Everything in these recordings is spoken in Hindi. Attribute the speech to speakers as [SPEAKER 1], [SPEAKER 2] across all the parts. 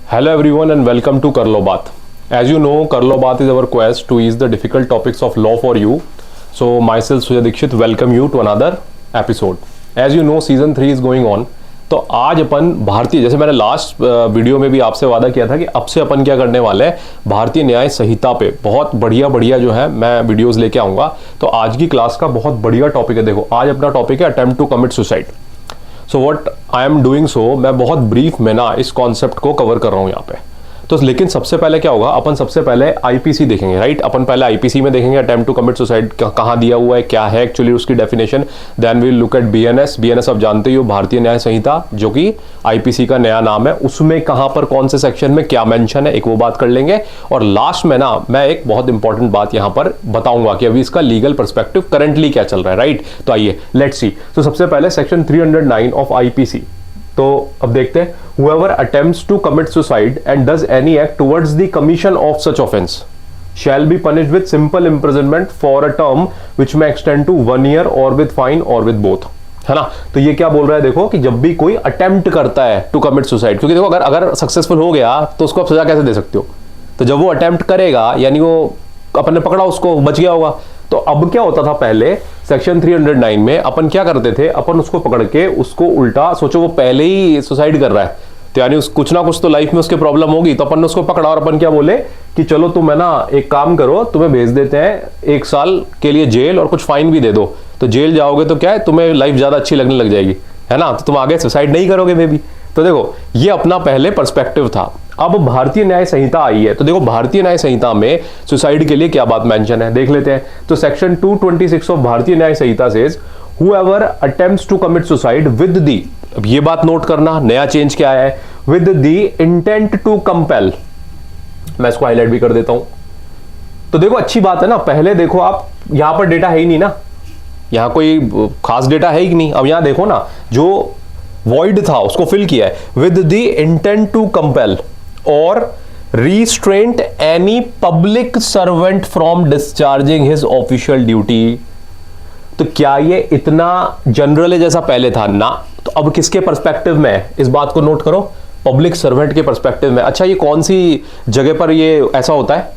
[SPEAKER 1] Hello everyone and welcome to Kar Lo Baat. As you know, Kar Lo Baat is our quest to ease the difficult topics of law for you. So myself Sujay Dikshit welcome you to another episode. As you know, season 3 is going on. तो आज अपन भारतीय, जैसे मैंने लास्ट वीडियो में भी आपसे वादा किया था कि अब से अपन क्या करने वाले हैं, भारतीय न्याय संहिता पे बहुत बढ़िया जो है मैं वीडियोस लेके आऊँगा। तो आज की क्लास का बहुत बढ़िया टॉपिक है। देखो, आज अपना टॉपिक है attempt to commit suicide. So what I am doing, मैं बहुत ब्रीफ में ना इस कॉन्सेप्ट को कवर कर रहा हूँ यहाँ पे। तो लेकिन सबसे पहले क्या होगा, अपन सबसे पहले आईपीसी देखेंगे, राइट। अपन पहले आईपीसी में देखेंगे अटेम्प्ट टू कमिट सुसाइड कहाँ दिया हुआ है, क्या है एक्चुअली उसकी definition. Then we look at BNS आप जानते ही हो, भारतीय न्याय संहिता, जो कि आईपीसी का नया नाम है। उसमें कहाँ पर कौन से सेक्शन में क्या मेंशन है, एक वो बात कर लेंगे। और लास्ट में ना मैं एक बहुत इंपॉर्टेंट बात यहाँ पर बताऊंगा कि अभी इसका लीगल पर्सपेक्टिव करंटली क्या चल रहा है, राइट। तो आइए लेट्स सी। तो सबसे पहले सेक्शन 309 ऑफ आईपीसी। तो अब देखते हैं, whoever attempts to commit suicide and does any act towards the commission of such offense shall be punished with simple imprisonment for a term which may extend to 1 year or with fine or with both, है ना। तो ये क्या बोल रहा है, देखो कि जब भी कोई अटेम्प्ट करता है टू कमिट सुसाइड, क्योंकि देखो अगर सक्सेसफुल हो गया तो उसको आप सजा कैसे दे सकते हो। तो जब वो अटेम्प्ट करेगा यानी वो अपन ने पकड़ा, उसको बच गया होगा। तो अब क्या होता था, पहले सेक्शन 309 में अपन क्या करते थे, अपन उसको पकड़ के उसको उल्टा सोचो, वो पहले ही सुसाइड कर रहा है तो यानी कुछ ना कुछ तो लाइफ में उसके प्रॉब्लम होगी। तो अपन ने उसको पकड़ा और अपन क्या बोले कि चलो तुम है ना एक काम करो, तुम्हें भेज देते हैं 1 साल के लिए जेल और कुछ फाइन भी दे दो। तो जेल जाओगे तो क्या है, तुम्हें लाइफ ज्यादा अच्छी लगने लग जाएगी, है ना। तो तुम आगे सुसाइड नहीं करोगे मे बी। तो देखो ये अपना पहले पर्सपेक्टिव था। अब भारतीय न्याय संहिता आई है, तो देखो भारतीय न्याय संहिता में सुसाइड के लिए क्या बात मेंशन है देख लेते हैं। तो सेक्शन 226 ऑफ भारतीय न्याय संहिता says whoever attempts to commit suicide with the, अब ये बात नोट करना, नया चेंज क्या है, with the intent to compel। मैं इसको हाईलाइट भी कर देता हूं। तो देखो अच्छी बात है ना, पहले देखो आप यहां पर डेटा है ही नहीं ना, यहां कोई खास डेटा है ही नहीं। अब यहां देखो ना, जो वॉइड था उसको फिल किया है, with the intent to compel और restraint any public servant from discharging his official duty। तो क्या ये इतना जनरल है जैसा पहले था ना। तो अब किसके पर्सपेक्टिव में है, इस बात को नोट करो, पब्लिक सर्वेंट के पर्सपेक्टिव में। अच्छा, ये कौन सी जगह पर ये ऐसा होता है,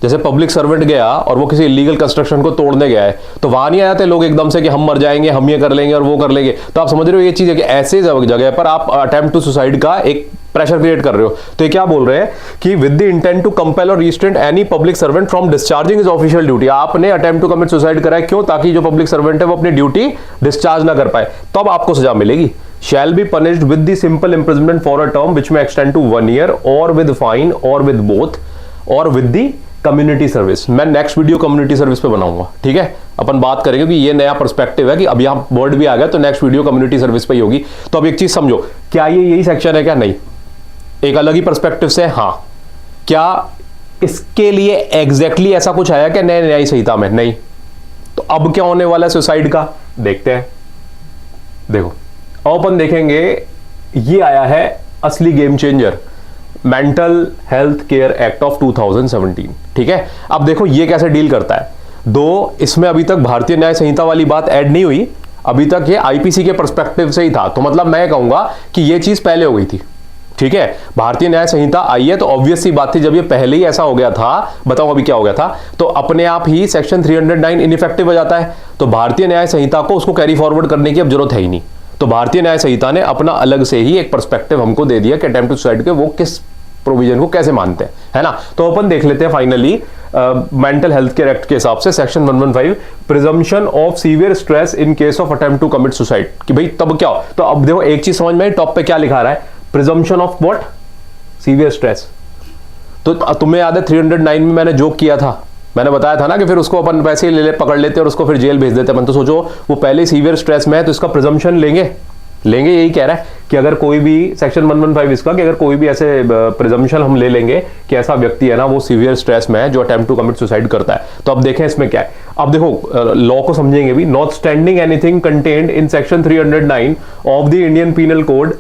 [SPEAKER 1] जैसे पब्लिक सर्वेंट गया और वो किसी इलीगल कंस्ट्रक्शन को तोड़ने गया है, तो वहां नहीं आते लोग एकदम से कि हम मर जाएंगे, हम ये कर लेंगे और वो कर लेंगे। तो आप समझ रहे हो ये चीज है कि ऐसे जगह पर आप अटेम्प्ट टू सुसाइड का एक प्रेशर क्रिएट कर रहे हो। तो ये क्या बोल रहे हैं कि with the intent to compel or restraint any public servant from discharging his official duty. आपने अटेम्प्ट टू कमिट सुसाइड करा है, क्यों, ताकि जो पब्लिक सर्वेंट है वो अपनी ड्यूटी डिस्चार्ज ना कर पाए, तब आपको सजा मिलेगी। Shall be punished with the simple imprisonment for a term which में एक्सटेंड टू 1 year और विद फाइन और विद बोथ और विद द कम्युनिटी सर्विस। मैं नेक्स्ट वीडियो कम्युनिटी सर्विस पे बनाऊंगा, ठीक है। अपन बात करेंगे कि ये नया पर्सपेक्टिव है कि अब यहां वर्ड भी आ गया, तो नेक्स्ट वीडियो कम्युनिटी सर्विस पे ही होगी। तो अब एक चीज समझो, क्या ये यही सेक्शन है क्या, नहीं, एक अलग ही पर्सपेक्टिव से। हाँ, क्या इसके लिए एग्जैक्टली ऐसा कुछ आया क्या नए न्याय संहिता में, नहीं। तो अब क्या होने वाला है सुसाइड का, देखते हैं। देखो अब अपन देखेंगे, ये आया है असली game changer, mental health care act of 2017, ठीक है। अब देखो ये कैसे डील करता है। दो इसमें अभी तक भारतीय न्याय संहिता वाली बात ऐड नहीं हुई, अभी तक ये आईपीसी के पर्सपेक्टिव से ही था। तो मतलब मैं कहूंगा कि ये चीज पहले हो गई थी, ठीक है। भारतीय न्याय संहिता आई है तो ऑब्वियस सी बात थी, जब ये पहले ही ऐसा हो गया था, बताओ अभी क्या हो गया था, तो अपने आप ही सेक्शन 309 इनइफेक्टिव हो जाता है। तो भारतीय न्याय संहिता को उसको कैरी फॉरवर्ड करने की अब जरूरत है ही नहीं। तो भारतीय न्याय संहिता ने अपना अलग से ही एक पर्सपेक्टिव हमको दे दिया कि अटेम्प्ट टू सुसाइड के वो किस प्रोविजन को कैसे मानते हैं, है ना। तो अपन देख लेते हैं finally mental health care act के हिसाब से section 115 presumption of severe stress in case of attempt to commit suicide, कि भाई तब क्या हो। तो अब देखो एक चीज समझ में, टॉप पे क्या लिखा रहा है, presumption of what, severe stress. तो तुम्हें याद है 309 में मैंने जोक किया था, मैंने बताया था ना कि फिर उसको अपन वैसे ही पकड़ लेते और उसको फिर जेल भेज देते। अपन तो सोचो वो पहले सीवियर स्ट्रेस में है तो इसका प्रिजम्पशन लेंगे, यही कह रहा है कि अगर कोई भी सेक्शन 115 इसका, कि अगर कोई भी ऐसे प्रिजम्पशन हम ले लेंगे कि ऐसा व्यक्ति है ना वो सीवियर स्ट्रेस में है जो अटेम्प्ट टू कमिट सुसाइड करता है। तो अब देखें इसमें क्या है। अब देखो लॉ को समझेंगे भी, notwithstanding anything contained in section 309 of the Indian penal code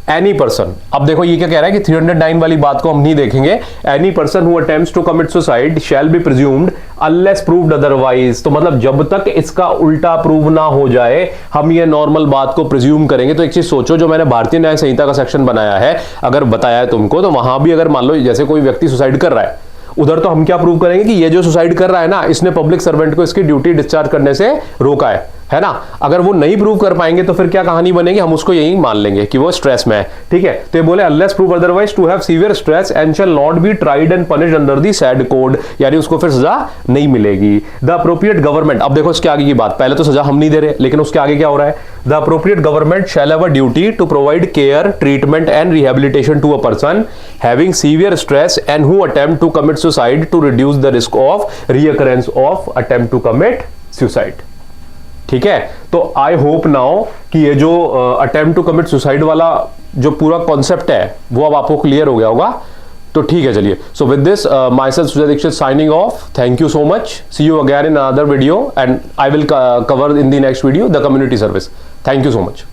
[SPEAKER 1] any person, अब देखो ये क्या कह रहा है कि 309 वाली बात को हम नहीं देखेंगे, any person who attempts to commit suicide shall be presumed unless proved otherwise. तो मतलब जब तक इसका उल्टा प्रूव ना हो जाए हम ये नॉर्मल बात को प्रिज्यूम करेंगे। तो एक चीज सोचो, जो मैंने भारतीय न्याय संहिता का सेक्शन बनाया है, अगर बताया है तुमको, तो वहां भी अगर मान लो जैसे कोई व्यक्ति सुसाइड कर रहा है, उधर तो हम क्या प्रूव करेंगे कि ये जो सुसाइड कर रहा है ना, इसने पब्लिक सर्वेंट को इसकी ड्यूटी डिस्चार्ज करने से रोका है ना। अगर वो नहीं प्रूव कर पाएंगे तो फिर क्या कहानी बनेगी, हम उसको यही मान लेंगे कि वो स्ट्रेस में है, ठीक है। तो ये बोले unless prove otherwise to have severe stress and shall not be tried and punished under the said code, यानी उसको फिर सजा नहीं मिलेगी। द अप्रोप्रिएट गवर्नमेंट, अब देखो उसके आगे की बात, पहले तो सजा हम नहीं दे रहे, लेकिन उसके आगे क्या हो रहा है, the appropriate government shall have a duty to provide care, treatment and rehabilitation to a person having severe stress and who attempt to commit suicide to reduce the risk of recurrence of attempt to commit suicide, ठीक है। तो आई होप नाउ कि ये जो अटेम्प्ट टू कमिट सुसाइड वाला जो पूरा कॉन्सेप्ट है वो अब आपको क्लियर हो गया होगा। तो ठीक है, चलिए। So with this myself Sujay Dikshit signing off. Thank you so much. See you again in another video and I will cover in the next video the community service. Thank you so much.